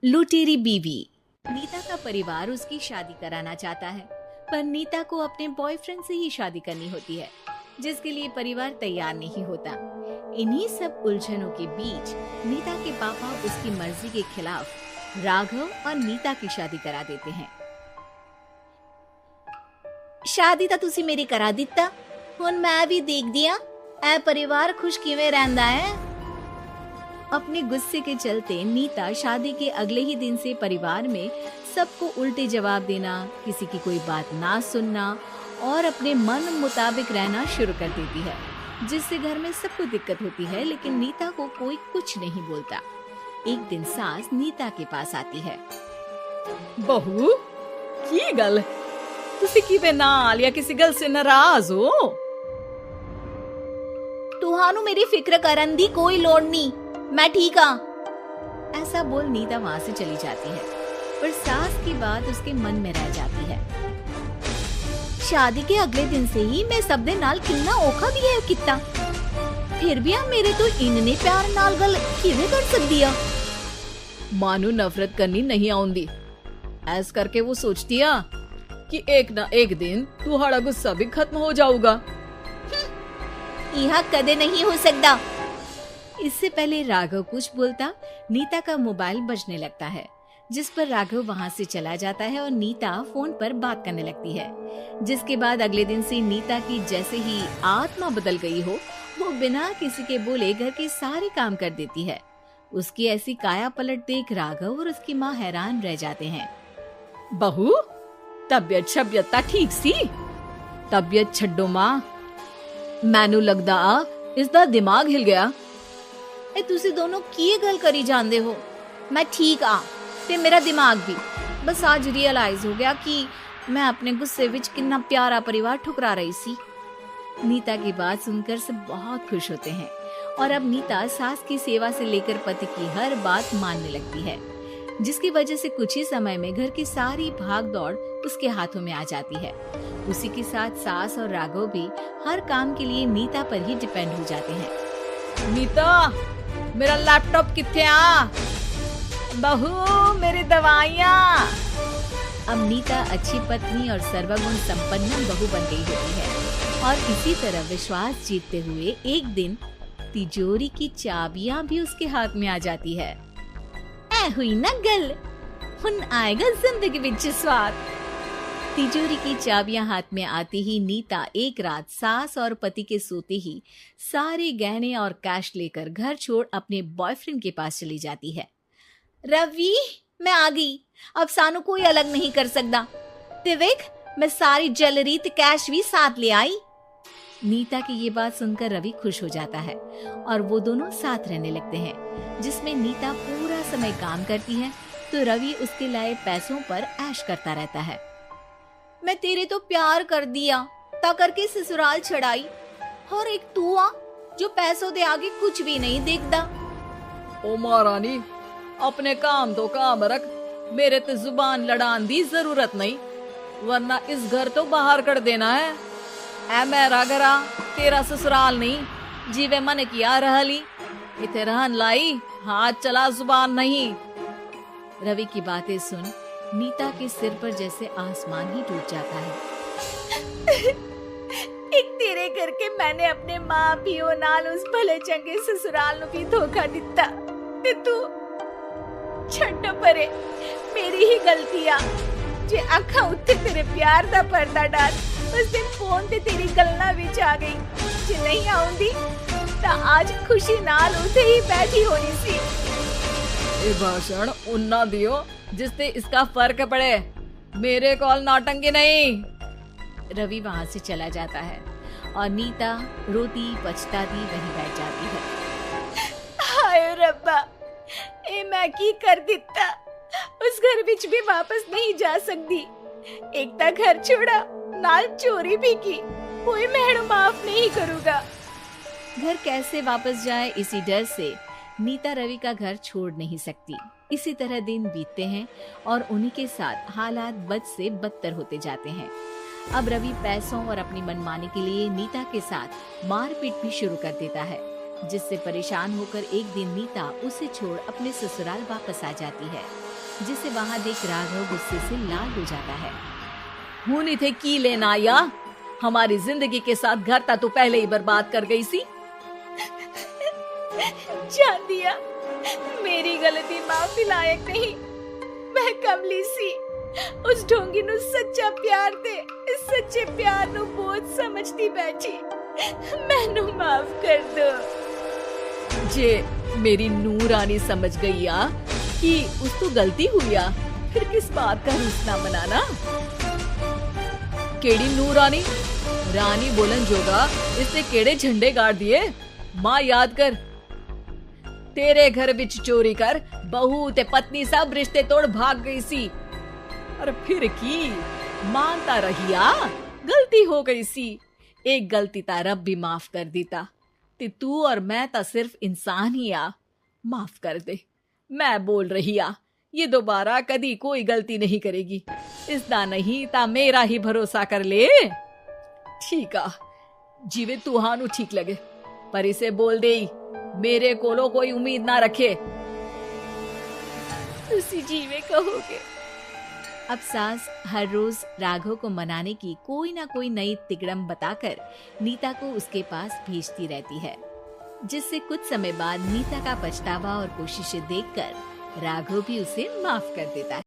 लुटेरी बीवी। नीता का परिवार उसकी शादी कराना चाहता है, पर नीता को अपने बॉयफ्रेंड से ही शादी करनी होती है, जिसके लिए परिवार तैयार नहीं होता। इन्हीं सब उलझनों के बीच नीता के पापा उसकी मर्जी के खिलाफ राघव और नीता की शादी करा देते हैं। शादी ਤਾਂ ਤੁਸੀਂ मेरी करा ਦਿੱਤਾ, ਹੁਣ मैं भी देख दिया ऐ परिवार खुश किवें रहंदा है। अपने गुस्से के चलते नीता शादी के अगले ही दिन से परिवार में सबको उल्टे जवाब देना, किसी की कोई बात ना सुनना और अपने मन मुताबिक रहना शुरू कर देती है, जिससे घर में सबको दिक्कत होती है, लेकिन नीता को कोई कुछ नहीं बोलता। एक दिन सास नीता के पास आती है। बहू की गल, तुसी किवें नाल या किसी गल से नाराज हो? तुहानू मेरी फिक्र करन दी कोई लोड़ नहीं, मैं ठीक हाँ। ऐसा बोल नीता वहाँ से चली जाती है, पर सास की बात उसके मन में रह जाती है। शादी के अगले दिन से ही मैं सब दे नाल कितना औखा बिहेव किता, फिर भी हम मेरे तो इन्ने प्यार नाल गल किवें कर सकदी आ। मानू नफरत करनी नहीं आउंदी, ऐस करके वो सोचती आ कि एक ना एक दिन तुम्हारा गुस्सा भी खत्म हो जाऊगा। यह कदे नहीं हो सकता। इससे पहले राघव कुछ बोलता, नीता का मोबाइल बजने लगता है, जिस पर राघव वहाँ से चला जाता है और नीता फोन पर बात करने लगती है। जिसके बाद अगले दिन से नीता की जैसे ही आत्मा बदल गई हो, वो बिना किसी के बोले घर के सारे काम कर देती है। उसकी ऐसी काया पलट देख राघव और उसकी माँ हैरान रह जाते हैं। बहू तबियत शबियत ता ठीक सी? तबियत छड्डो माँ, मैनू लगदा आ इसदा दिमाग हिल गया। ए तुसी दोनों की गल करी जांदे हो? मैं ठीक आ ते मेरा दिमाग भी। बस आज रियलाइज हो गया कि मैं अपने गुस्से विच कितना प्यारा परिवार ठुकरा रही सी। नीता की बात सुनकर सब बहुत खुश होते हैं और अब नीता सास की सेवा से लेकर पति की हर बात मानने लगती है, जिसकी वजह से कुछ ही समय में घर की सारी भाग दौड़ उसके हाथों में आ जाती है। उसी के साथ सास और राघव भी हर काम के लिए नीता पर ही डिपेंड हो जाते हैं। नीता मेरा लैपटॉप किथे आ? बहू मेरी दवाइयाँ। अब नीता अच्छी पत्नी और सर्वगुण संपन्न बहू बन गई होती है और इसी तरह विश्वास जीतते हुए एक दिन तिजोरी की चाबियां भी उसके हाथ में आ जाती है। ऐ हुई ना गल, हुन आएगा जिंदगी विच स्वाद। तिजोरी की चाबियां हाथ में आती ही नीता एक रात सास और पति के सोते ही सारे गहने और कैश लेकर घर छोड़ अपने बॉयफ्रेंड के पास चली जाती है। रवि मैं आ गई, अब सानू कोई अलग नहीं कर सकता। ते वेख मैं सारी ज्वेलरी ते कैश भी साथ ले आई। नीता की ये बात सुनकर रवि खुश हो जाता है और वो दोनों साथ रहने लगते हैं, जिसमें नीता पूरा समय काम करती है तो रवि उसके लाए पैसों पर ऐश करता रहता है। मैं तेरे तो प्यार कर दिया ता करके ससुराल छड़ाई, और एक तू आ जो पैसों दे आगे कुछ भी नहीं देखता। ओ महारानी अपने काम तो काम रख, मेरे ते जुबान लड़ान दी जरूरत नहीं, वरना इस घर तो बाहर कर देना है। ऐ मेरा घरा तेरा ससुराल नहीं, जीवे मन किया रहली इथे रहन लाई, हाथ चला जुबान नहीं। रवि की बातें सुन नीता के सिर पर जैसे आसमान ही टूट जाता है। एक तेरे करके मैंने अपने माँ पियो नाल उस भले चंगे ससुराल नु भी धोखा दिता ते तू छड्ड परे, मेरी ही गलती आ जे अखा उत्ते तेरे प्यार दा पर्दा डाल उस दिन फोन ते तेरी गलना विच आ गई। जे नहीं आउंदी ता आज खुशी नाल उसे ही बैठी होनी सी। ए भाषण उन्ना दियो जिससे इसका फर्क पड़े, मेरे कॉल नौटंकी नहीं। रवि वहाँ से चला जाता है और नीता रोती पछताती वहीं बैठ जाती है। हाय रब्बा, ए मैं की कर दिता, उस घर विच भी वापस नहीं जा सकती। एक ता घर छोड़ा नाल चोरी भी की, कोई मेहर माफ नहीं करूँगा। घर कैसे वापस जाए इसी डर से नीता रवि का घर छोड़ नहीं सकती। इसी तरह दिन बीतते हैं और उन्हीं के साथ हालात बद से बदतर होते जाते हैं। अब रवि पैसों और अपनी मनमानी के लिए नीता के साथ मारपीट भी शुरू कर देता है, जिससे परेशान होकर एक दिन नीता उसे छोड़ अपने ससुराल वापस आ जाती है। जिसे वहाँ देख राघव गुस्से से लाल हो जाता है। हुनी थे की लेना या हमारी जिंदगी के साथ घर ता तू पहले ही बर्बाद कर गई सी। जान दिया, मेरी गलती माफी लायक नहीं। मैं कमली सी उस ढोंगी नु सच्चा प्यार दे, इस सच्चे प्यार नु बोझ समझती बैठी। मैनू माफ कर दो। जे मेरी नूरानी समझ गई या कि उस तो गलती हुई या, फिर किस बात का रूसना मनाना। केड़ी नूरानी रानी बोलन जोगा इसने केड़े झंडे गाड़ दिए। माँ याद कर, तेरे घर विच चोरी कर बहू ते पत्नी सब रिश्ते तोड़ भाग गई सी। और फिर की मानता रहिया, गलती हो गई सी। एक गलती ता रब भी माफ कर दीता ते तू और मैं ता सिर्फ इंसान ही आ। माफ कर दे, मैं बोल रही आ ये दोबारा कदी कोई गलती नहीं करेगी। इसदा नहीं ता मेरा ही भरोसा कर ले। ठीक आ, जिवे तुहानू ठीक लगे, पर इसे बोल दे मेरे कोलो कोई उम्मीद ना रखे। तुसी जीवे कहोगे। अब सास हर रोज राघव को मनाने की कोई ना कोई नई तिकड़म बताकर नीता को उसके पास भेजती रहती है, जिससे कुछ समय बाद नीता का पछतावा और कोशिशें देखकर राघव भी उसे माफ कर देता है।